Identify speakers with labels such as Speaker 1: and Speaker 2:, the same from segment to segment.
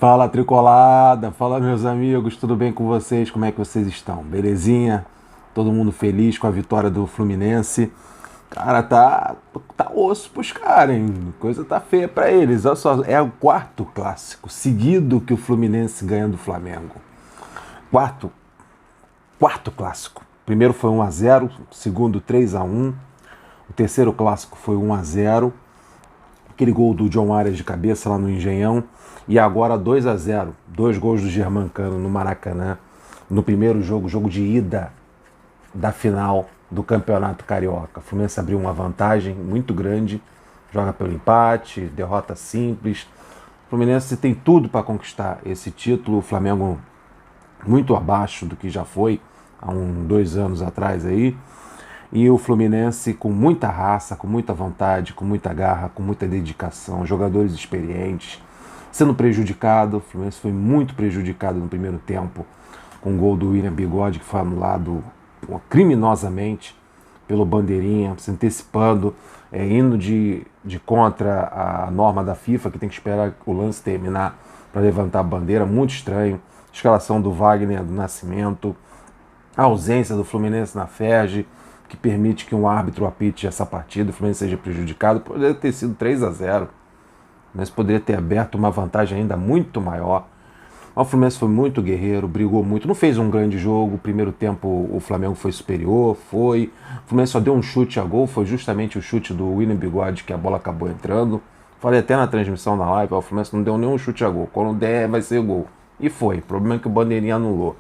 Speaker 1: Fala Tricolada, fala meus amigos, tudo bem com vocês? Como é que vocês estão? Belezinha? Todo mundo feliz com a vitória do Fluminense? Cara, tá osso pros caras, hein? Coisa tá feia pra eles. Olha só, é o quarto clássico seguido que o Fluminense ganha do Flamengo. Quarto, quarto clássico. Primeiro foi 1-0, segundo 3-1. O terceiro clássico foi 1-0. Aquele gol do John Arias de cabeça lá no Engenhão. E agora 2-0. Dois gols do Germancano no Maracanã. No primeiro jogo, jogo de ida da final do Campeonato Carioca. O Fluminense abriu uma vantagem muito grande. Joga pelo empate, derrota simples. O Fluminense tem tudo para conquistar esse título. O Flamengo muito abaixo do que já foi há 2 anos atrás aí. E o Fluminense com muita raça, com muita vontade, com muita garra, com muita dedicação, jogadores experientes, sendo prejudicado. O Fluminense foi muito prejudicado no primeiro tempo, com o gol do William Bigode, que foi anulado criminosamente pelo Bandeirinha, se antecipando, indo de contra a norma da FIFA, que tem que esperar o lance terminar para levantar a bandeira. Muito estranho. Escalação do Wagner, do Nascimento, a ausência do Fluminense na FERJ, que permite que um árbitro apite essa partida, o Fluminense seja prejudicado. Poderia ter sido 3-0, mas poderia ter aberto uma vantagem ainda muito maior. O Fluminense foi muito guerreiro, brigou muito, não fez um grande jogo. O primeiro tempo o Flamengo foi superior, O Fluminense só deu um chute a gol, foi justamente o chute do William Bigode que a bola acabou entrando. Falei até na transmissão da live, o Fluminense não deu nenhum chute a gol, quando der vai ser gol. E foi, o problema é que o Bandeirinha anulou.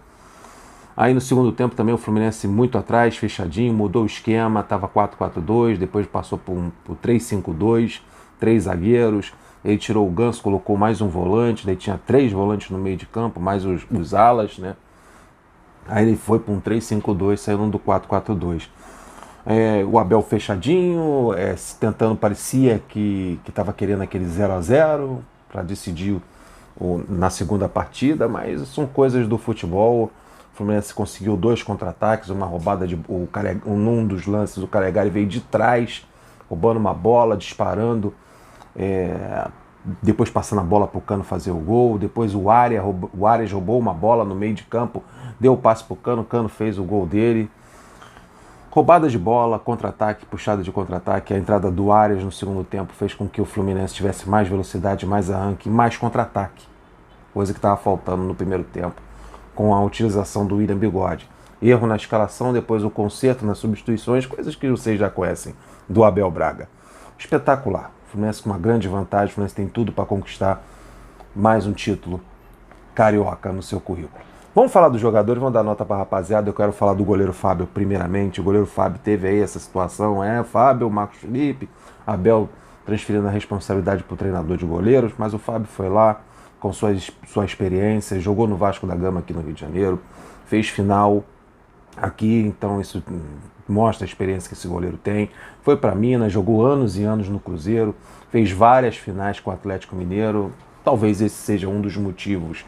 Speaker 1: Aí no segundo tempo também o Fluminense muito atrás, fechadinho, mudou o esquema, estava 4-4-2, depois passou por 3-5-2, 3 zagueiros, ele tirou o Ganso, colocou mais um volante, daí tinha 3 volantes no meio de campo, mais os alas, né? Aí ele foi para um 3-5-2, saindo do 4-4-2. O Abel fechadinho, tentando, parecia que estava querendo aquele 0-0 para decidir na segunda partida, mas são coisas do futebol. O Fluminense conseguiu 2 contra-ataques, uma roubada um dos lances, o Calegari veio de trás, roubando uma bola, disparando, depois passando a bola para o Cano fazer o gol. Depois o Arias roubou uma bola no meio de campo, deu o passe para o Cano fez o gol dele. Roubada de bola, contra-ataque, puxada de contra-ataque. A entrada do Arias no segundo tempo fez com que o Fluminense tivesse mais velocidade, mais arranque, mais contra-ataque, coisa que estava faltando no primeiro tempo, com a utilização do William Bigode. Erro na escalação, depois o conserto nas substituições, coisas que vocês já conhecem do Abel Braga. Espetacular. O Fluminense com uma grande vantagem, o Fluminense tem tudo para conquistar mais um título carioca no seu currículo. Vamos falar dos jogadores, vamos dar nota para a rapaziada. Eu quero falar do goleiro Fábio primeiramente. O goleiro Fábio teve aí essa situação, Fábio, Marcos Felipe, Abel transferindo a responsabilidade para o treinador de goleiros, mas o Fábio foi lá com sua experiência, jogou no Vasco da Gama aqui no Rio de Janeiro, fez final aqui, então isso mostra a experiência que esse goleiro tem. Foi para Minas, jogou anos e anos no Cruzeiro, fez várias finais com o Atlético Mineiro. Talvez esse seja um dos motivos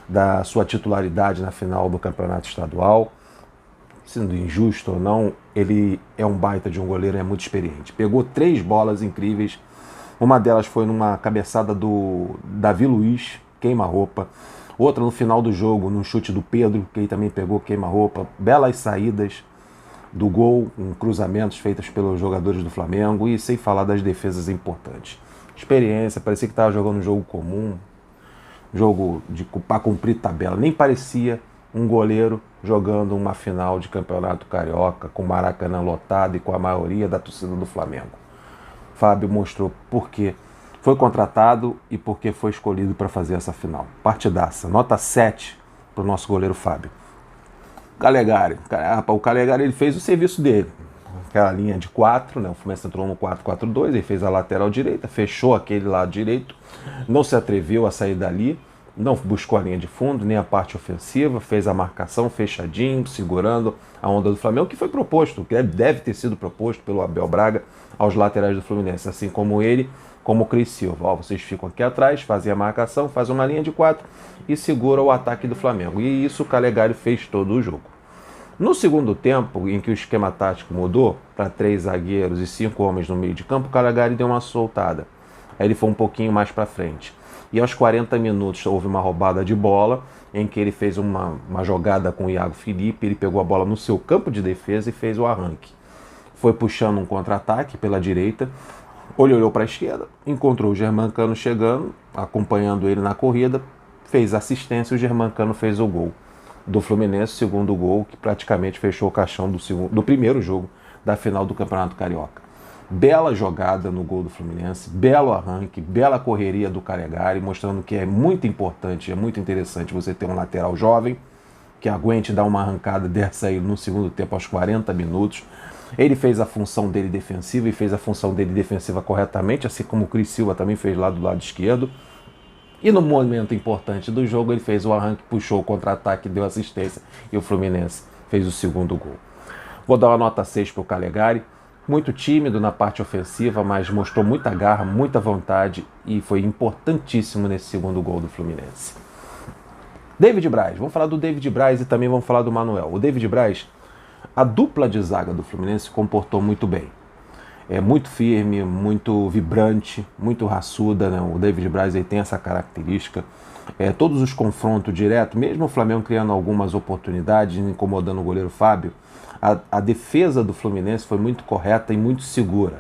Speaker 1: da sua titularidade na final do Campeonato Estadual. Sendo injusto ou não, ele é um baita de um goleiro, é muito experiente. Pegou 3 bolas incríveis. Uma delas foi numa cabeçada do Davi Luiz, queima-roupa. Outra no final do jogo, num chute do Pedro, que ele também pegou queima-roupa. Belas saídas do gol, cruzamentos feitos pelos jogadores do Flamengo, e sem falar das defesas importantes. Experiência, parecia que estava jogando um jogo comum, jogo para cumprir tabela. Nem parecia um goleiro jogando uma final de Campeonato Carioca, com o Maracanã lotado e com a maioria da torcida do Flamengo. Fábio mostrou por que foi contratado e por que foi escolhido para fazer essa final. Partidaça. Nota 7 para o nosso goleiro Fábio. Calegari. O Calegari, ele fez o serviço dele. Aquela linha de 4, o Fluminense entrou no 4-4-2, ele fez a lateral direita, fechou aquele lado direito, não se atreveu a sair dali, não buscou a linha de fundo, nem a parte ofensiva, fez a marcação fechadinho, segurando a onda do Flamengo, que foi proposto, que deve ter sido proposto pelo Abel Braga aos laterais do Fluminense, assim como ele, como o Cris Silva. Vocês ficam aqui atrás, fazem a marcação, fazem uma linha de 4 e segura o ataque do Flamengo. E isso o Calegari fez todo o jogo. No segundo tempo, em que o esquema tático mudou para 3 zagueiros e 5 homens no meio de campo, o Calegari deu uma soltada. Aí ele foi um pouquinho mais para frente. E aos 40 minutos houve uma roubada de bola, em que ele fez uma jogada com o Iago Felipe, ele pegou a bola no seu campo de defesa e fez o arranque. Foi puxando um contra-ataque pela direita, olhou para a esquerda, encontrou o Germancano chegando, acompanhando ele na corrida, fez assistência e o Germancano fez o gol do Fluminense, segundo gol, que praticamente fechou o caixão do primeiro jogo da final do Campeonato Carioca. Bela jogada no gol do Fluminense, belo arranque, bela correria do Calegari, mostrando que é muito importante, é muito interessante você ter um lateral jovem que aguente dar uma arrancada dessa aí no segundo tempo aos 40 minutos. Ele fez a função dele defensiva e fez a função dele defensiva corretamente, assim como o Cris Silva também fez lá do lado esquerdo. E no momento importante do jogo ele fez o arranque, puxou o contra-ataque, deu assistência e o Fluminense fez o segundo gol. Vou dar uma nota 6 para o Calegari. Muito tímido na parte ofensiva, mas mostrou muita garra, muita vontade e foi importantíssimo nesse segundo gol do Fluminense. David Braz, vamos falar do David Braz e também vamos falar do Manuel. O David Braz, a dupla de zaga do Fluminense se comportou muito bem. É muito firme, muito vibrante, muito raçuda, né? O David Braz aí tem essa característica. Todos os confrontos diretos, mesmo o Flamengo criando algumas oportunidades, incomodando o goleiro Fábio, a defesa do Fluminense foi muito correta e muito segura,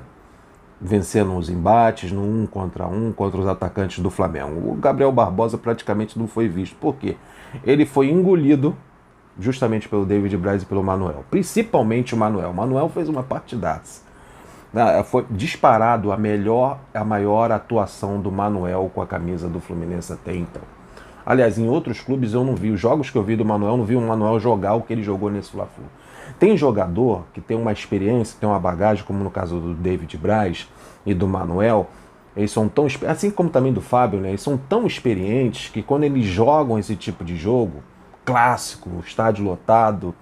Speaker 1: vencendo os embates no 1 contra os atacantes do Flamengo. O Gabriel Barbosa praticamente não foi visto. Por quê? Ele foi engolido justamente pelo David Braz e pelo Manuel. Principalmente o Manuel. O Manuel fez uma partidaça. Foi disparado a maior atuação do Manuel com a camisa do Fluminense até então. Aliás, em outros clubes eu não vi. Os jogos que eu vi do Manuel, não vi o Manuel jogar o que ele jogou nesse Fla-Flu. Tem jogador que tem uma experiência, tem uma bagagem, como no caso do David Braz e do Manuel, eles são tão, assim como também do Fábio, né? Eles são tão experientes que quando eles jogam esse tipo de jogo, clássico, estádio lotado,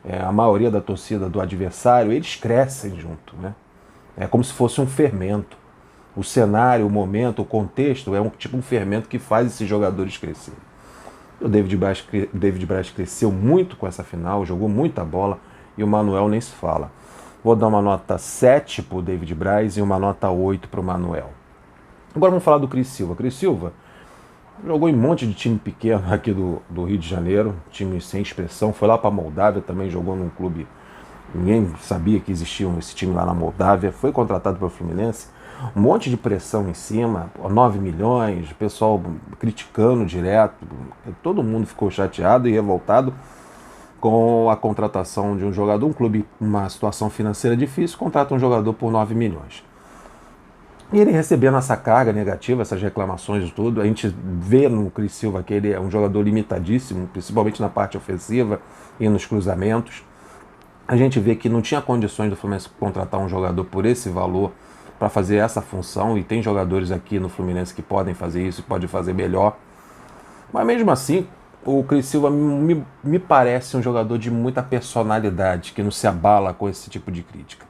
Speaker 1: a maioria da torcida do adversário, eles crescem junto, né? É como se fosse um fermento. O cenário, o momento, o contexto é um fermento que faz esses jogadores crescerem. O David Braz cresceu muito com essa final, jogou muita bola, e o Manuel nem se fala. Vou dar uma nota 7 para o David Braz e uma nota 8 para o Manuel. Agora vamos falar do Cris Silva. Cris Silva jogou em um monte de time pequeno aqui do Rio de Janeiro, time sem expressão, foi lá para a Moldávia, também jogou num clube, ninguém sabia que existia esse time lá na Moldávia, foi contratado pelo Fluminense, um monte de pressão em cima, 9 milhões, o pessoal criticando direto, todo mundo ficou chateado e revoltado com a contratação de um jogador, um clube com uma situação financeira difícil, contrata um jogador por 9 milhões. E ele recebendo essa carga negativa, essas reclamações e tudo, a gente vê no Cris Silva que ele é um jogador limitadíssimo, principalmente na parte ofensiva e nos cruzamentos. A gente vê que não tinha condições do Fluminense contratar um jogador por esse valor para fazer essa função, e tem jogadores aqui no Fluminense que podem fazer isso e podem fazer melhor. Mas mesmo assim, o Cris Silva me parece um jogador de muita personalidade, que não se abala com esse tipo de crítica.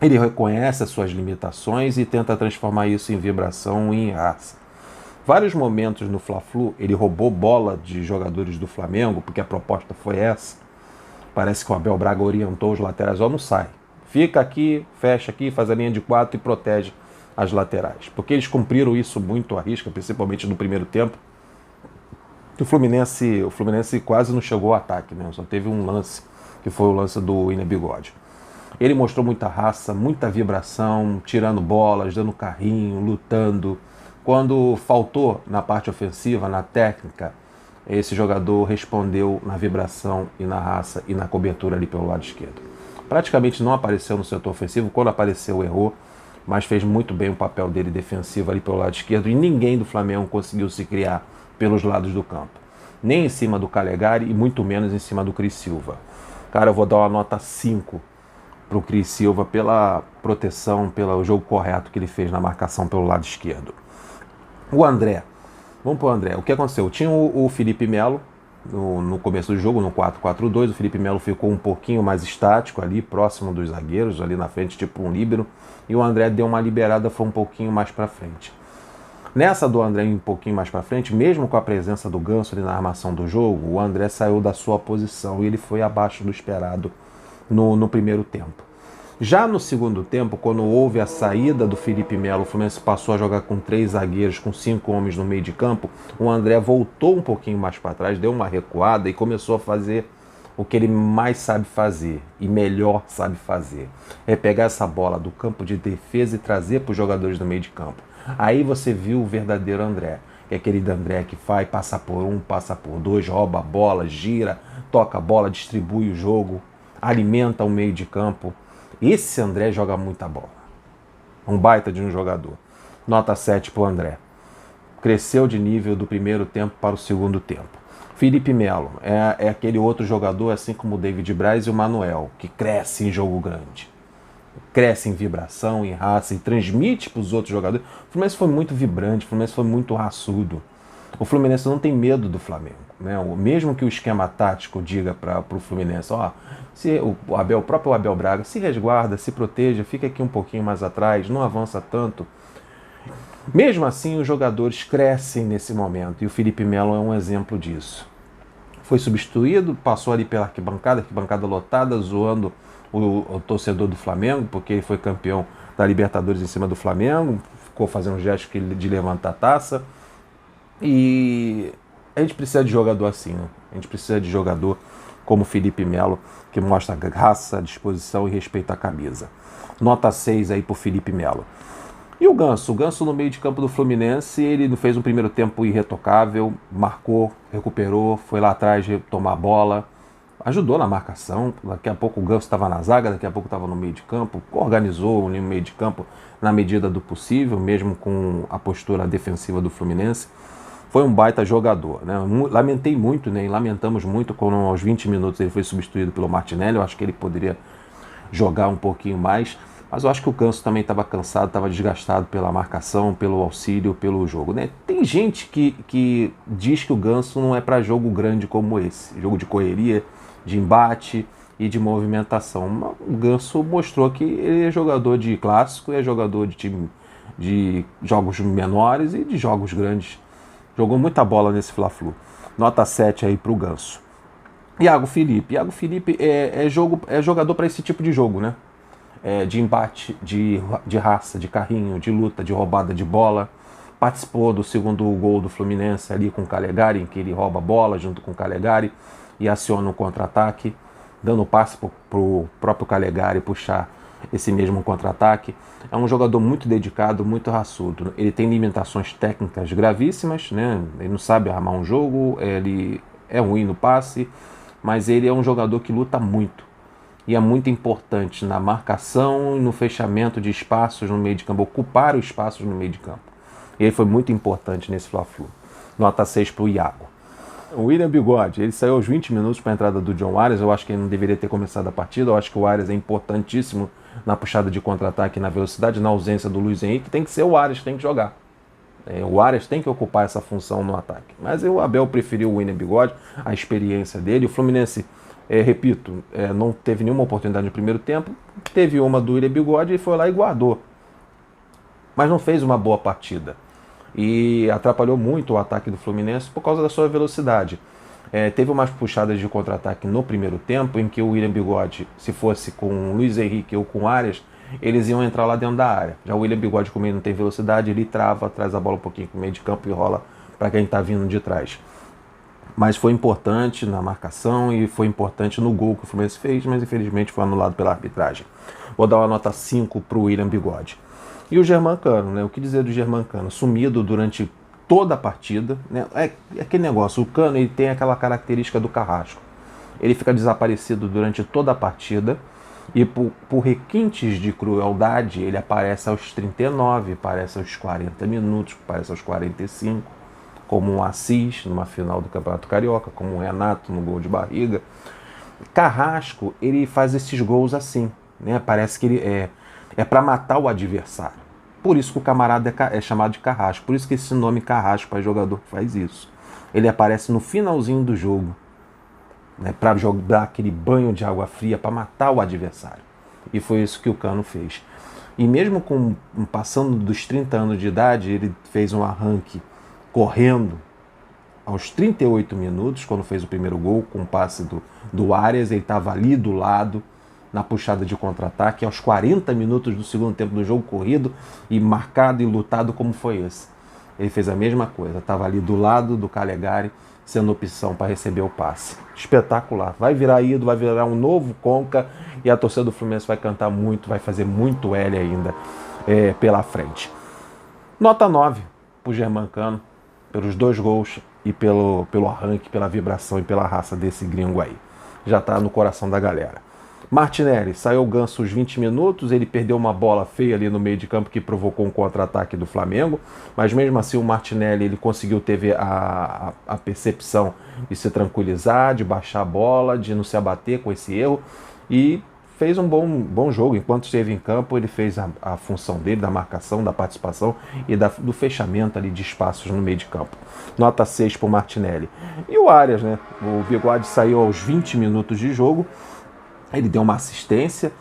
Speaker 1: Ele reconhece as suas limitações e tenta transformar isso em vibração e em raça. Vários momentos no Fla-Flu, ele roubou bola de jogadores do Flamengo, porque a proposta foi essa. Parece que o Abel Braga orientou os laterais, não sai. Fica aqui, fecha aqui, faz a linha de 4 e protege as laterais. Porque eles cumpriram isso muito à risca, principalmente no primeiro tempo. O Fluminense quase não chegou ao ataque, né? Só teve um lance, que foi o lance do William Bigode. Ele mostrou muita raça, muita vibração, tirando bolas, dando carrinho, lutando. Quando faltou na parte ofensiva, na técnica, esse jogador respondeu na vibração e na raça e na cobertura ali pelo lado esquerdo. Praticamente não apareceu no setor ofensivo, quando apareceu errou, mas fez muito bem o papel dele defensivo ali pelo lado esquerdo, e ninguém do Flamengo conseguiu se criar pelos lados do campo. Nem em cima do Calegari e muito menos em cima do Cris Silva. Cara, eu vou dar uma nota 5 para o Cris Silva pela proteção, pelo jogo correto que ele fez na marcação pelo lado esquerdo. O André. Vamos para o André. O que aconteceu? Tinha o Felipe Melo no começo do jogo, no 4-4-2. O Felipe Melo ficou um pouquinho mais estático ali, próximo dos zagueiros, ali na frente, tipo um líbero. E o André deu uma liberada, foi um pouquinho mais para frente. Nessa do André um pouquinho mais para frente, mesmo com a presença do Ganso ali na armação do jogo, o André saiu da sua posição e ele foi abaixo do esperado no primeiro tempo. Já no segundo tempo, quando houve a saída do Felipe Melo, o Fluminense passou a jogar com 3 zagueiros, com 5 homens no meio de campo, o André voltou um pouquinho mais para trás, deu uma recuada e começou a fazer o que ele mais sabe fazer e melhor sabe fazer. É pegar essa bola do campo de defesa e trazer para os jogadores do meio de campo. Aí você viu o verdadeiro André, que é aquele André que vai, passa por um, passa por dois, rouba a bola, gira, toca a bola, distribui o jogo, alimenta o meio de campo. Esse André joga muita bola. Um baita de um jogador. Nota 7 para o André. Cresceu de nível do primeiro tempo para o segundo tempo. Felipe Melo é aquele outro jogador, assim como o David Braz e o Manuel, que cresce em jogo grande. Cresce em vibração, em raça e transmite para os outros jogadores. O Fluminense foi muito vibrante, o Fluminense foi muito raçudo. O Fluminense não tem medo do Flamengo, né? Mesmo que o esquema tático diga para o Fluminense, se o próprio Abel Braga se resguarda, se proteja, fica aqui um pouquinho mais atrás, não avança tanto. Mesmo assim, os jogadores crescem nesse momento e o Felipe Melo é um exemplo disso. Foi substituído, passou ali pela arquibancada lotada, zoando o torcedor do Flamengo, porque ele foi campeão da Libertadores em cima do Flamengo, ficou fazendo um gesto de levantar a taça. E a gente precisa de jogador assim, né? A gente precisa de jogador como Felipe Melo, que mostra raça, disposição e respeito à camisa. Nota 6 aí pro Felipe Melo. E o Ganso no meio de campo do Fluminense, ele fez um primeiro tempo irretocável, marcou, recuperou, foi lá atrás tomar a bola, ajudou na marcação. Daqui a pouco o Ganso estava na zaga, daqui a pouco estava no meio de campo, organizou o meio de campo na medida do possível, mesmo com a postura defensiva do Fluminense. Foi um baita jogador, né? Lamentei muito, né? E lamentamos muito quando aos 20 minutos ele foi substituído pelo Martinelli. Eu acho que ele poderia jogar um pouquinho mais, mas eu acho que o Ganso também estava cansado, estava desgastado pela marcação, pelo auxílio, pelo jogo, né? Tem gente que diz que o Ganso não é para jogo grande como esse, jogo de correria, de embate e de movimentação. O Ganso mostrou que ele é jogador de clássico, é jogador de time de jogos menores e de jogos grandes. Jogou muita bola nesse Fla-Flu. Nota 7 aí pro Ganso. Iago Felipe é jogador para esse tipo de jogo, né? De embate, de raça, de carrinho, de luta, de roubada de bola. Participou do segundo gol do Fluminense ali com o Calegari, em que ele rouba a bola junto com o Calegari e aciona um contra-ataque, dando passe pro próprio Calegari puxar esse mesmo contra-ataque. É um jogador muito dedicado, muito raçudo. Ele tem limitações técnicas gravíssimas, né? Ele não sabe armar um jogo, ele é ruim no passe, mas ele é um jogador que luta muito. E é muito importante na marcação e no fechamento de espaços no meio de campo, ocupar os espaços no meio de campo. E ele foi muito importante nesse Fla-Flu. Nota 6 para o Iago. O William Bigode, ele saiu aos 20 minutos para a entrada do John Arias. Eu acho que ele não deveria ter começado a partida. Eu acho que o Arias é importantíssimo na puxada de contra-ataque, na velocidade, na ausência do Luiz Henrique. Tem que ser o Arias que tem que jogar. O Arias tem que ocupar essa função no ataque. Mas o Abel preferiu o William Bigode, a experiência dele. O Fluminense, repito, não teve nenhuma oportunidade no primeiro tempo. Teve uma do William Bigode e foi lá e guardou. Mas não fez uma boa partida. E atrapalhou muito o ataque do Fluminense por causa da sua velocidade. Teve umas puxadas de contra-ataque no primeiro tempo em que o William Bigode, se fosse com o Luiz Henrique ou com o Arias, eles iam entrar lá dentro da área. Já o William Bigode, como ele não tem velocidade, ele trava, traz a bola um pouquinho para o meio de campo e rola para quem está vindo de trás. Mas foi importante na marcação e foi importante no gol que o Fluminense fez, mas infelizmente foi anulado pela arbitragem. Vou dar uma nota 5 para o William Bigode. E o Germancano, né? O que dizer do Germancano? Sumido durante toda a partida, né? É aquele negócio, o Cano ele tem aquela característica do Carrasco. Ele fica desaparecido durante toda a partida e por requintes de crueldade ele aparece aos 39, aparece aos 40 minutos, aparece aos 45, como um Assis numa final do Campeonato Carioca, como um Renato no gol de barriga. Carrasco, ele faz esses gols assim, né? Parece que ele é para matar o adversário. Por isso que o camarada é chamado de Carrasco. Por isso que esse nome Carrasco para jogador que faz isso. Ele aparece no finalzinho do jogo, né, para jogar aquele banho de água fria para matar o adversário. E foi isso que o Cano fez. E mesmo passando dos 30 anos de idade, ele fez um arranque correndo aos 38 minutos, quando fez o primeiro gol, com o passe do Arias. Ele estava ali do lado, na puxada de contra-ataque, aos 40 minutos do segundo tempo do jogo corrido e marcado e lutado como foi esse. Ele fez a mesma coisa, estava ali do lado do Calegari, sendo opção para receber o passe. Espetacular. Vai virar ídolo, vai virar um novo Conca e a torcida do Fluminense vai cantar muito, vai fazer muito L ainda pela frente. Nota 9 para o Germancano, pelos 2 gols e pelo arranque, pela vibração e pela raça desse gringo aí. Já está no coração da galera. Martinelli, saiu o Ganso os 20 minutos, ele perdeu uma bola feia ali no meio de campo que provocou um contra-ataque do Flamengo, mas mesmo assim o Martinelli ele conseguiu ter a percepção de se tranquilizar, de baixar a bola, de não se abater com esse erro e fez um bom jogo. Enquanto esteve em campo, ele fez a função dele, da marcação, da participação e do fechamento ali de espaços no meio de campo. Nota 6 para o Martinelli. E o Arias, né? O Bigode saiu aos 20 minutos de jogo, ele deu uma assistência,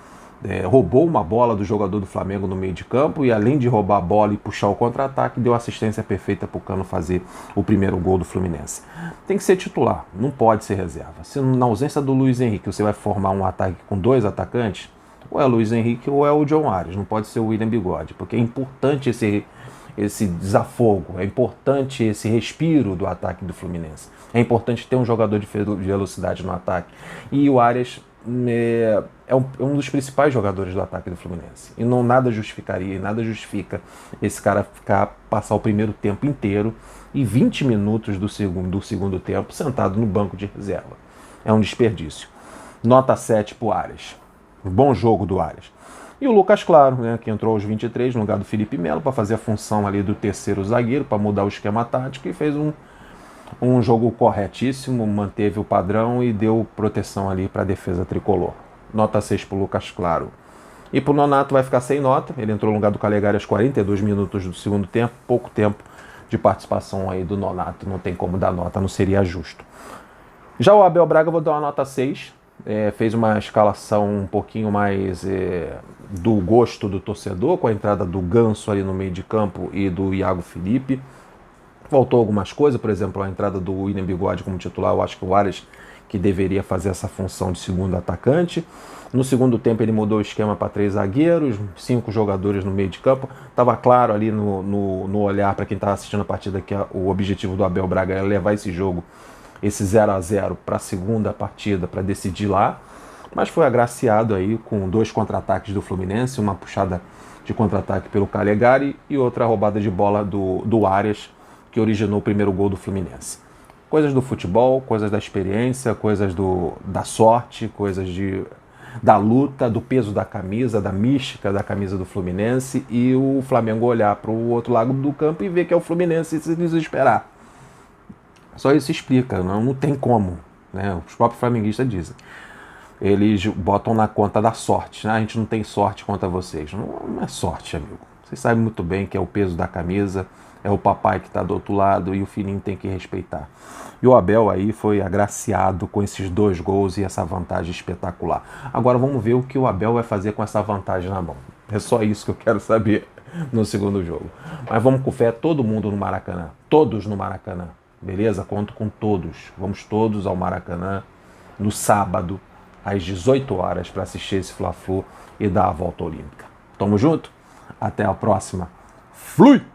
Speaker 1: roubou uma bola do jogador do Flamengo no meio de campo e além de roubar a bola e puxar o contra-ataque, deu assistência perfeita para o Cano fazer o primeiro gol do Fluminense. Tem que ser titular, não pode ser reserva. Se na ausência do Luiz Henrique você vai formar um ataque com 2 atacantes, ou é o Luiz Henrique ou é o John Arias, não pode ser o William Bigode, porque é importante esse desafogo, é importante esse respiro do ataque do Fluminense. É importante ter um jogador de velocidade no ataque. E o Arias é um dos principais jogadores do ataque do Fluminense. E nada justifica esse cara passar o primeiro tempo inteiro e 20 minutos do segundo tempo sentado no banco de reserva. É um desperdício. Nota 7 para o Arias. Bom jogo do Arias. E o Lucas Claro, né, que entrou aos 23 no lugar do Felipe Melo para fazer a função ali do terceiro zagueiro, para mudar o esquema tático e fez um jogo corretíssimo, manteve o padrão e deu proteção ali para a defesa tricolor. Nota 6 para o Lucas Claro. E para o Nonato vai ficar sem nota, ele entrou no lugar do Calegari aos 42 minutos do segundo tempo, pouco tempo de participação aí do Nonato, não tem como dar nota, não seria justo. Já o Abel Braga eu vou dar uma nota 6, fez uma escalação um pouquinho mais do gosto do torcedor, com a entrada do Ganso ali no meio de campo e do Iago Felipe. Faltou algumas coisas, por exemplo, a entrada do William Bigode como titular, eu acho que o Arias que deveria fazer essa função de segundo atacante. No segundo tempo ele mudou o esquema para 3 zagueiros, 5 jogadores no meio de campo. Estava claro ali no olhar para quem estava assistindo a partida que o objetivo do Abel Braga era levar esse jogo, esse 0-0 para a segunda partida, para decidir lá. Mas foi agraciado aí com 2 contra-ataques do Fluminense, uma puxada de contra-ataque pelo Calegari e outra roubada de bola do Arias, que originou o primeiro gol do Fluminense. Coisas do futebol, coisas da experiência, coisas da sorte, coisas da luta, do peso da camisa, da mística da camisa do Fluminense e o Flamengo olhar para o outro lado do campo e ver que é o Fluminense e se desesperar. Só isso explica, não tem como, né? Os próprios flamenguistas dizem. Eles botam na conta da sorte, né? A gente não tem sorte contra vocês. Não é sorte, amigo. Vocês sabem muito bem que é o peso da camisa, é o papai que está do outro lado e o filhinho tem que respeitar. E o Abel aí foi agraciado com esses 2 gols e essa vantagem espetacular. Agora vamos ver o que o Abel vai fazer com essa vantagem na mão. É só isso que eu quero saber no segundo jogo. Mas vamos com fé, todo mundo no Maracanã. Todos no Maracanã. Beleza? Conto com todos. Vamos todos ao Maracanã no sábado, às 18 horas, para assistir esse Fla-Flu e dar a volta olímpica. Tamo junto? Até a próxima. Flui!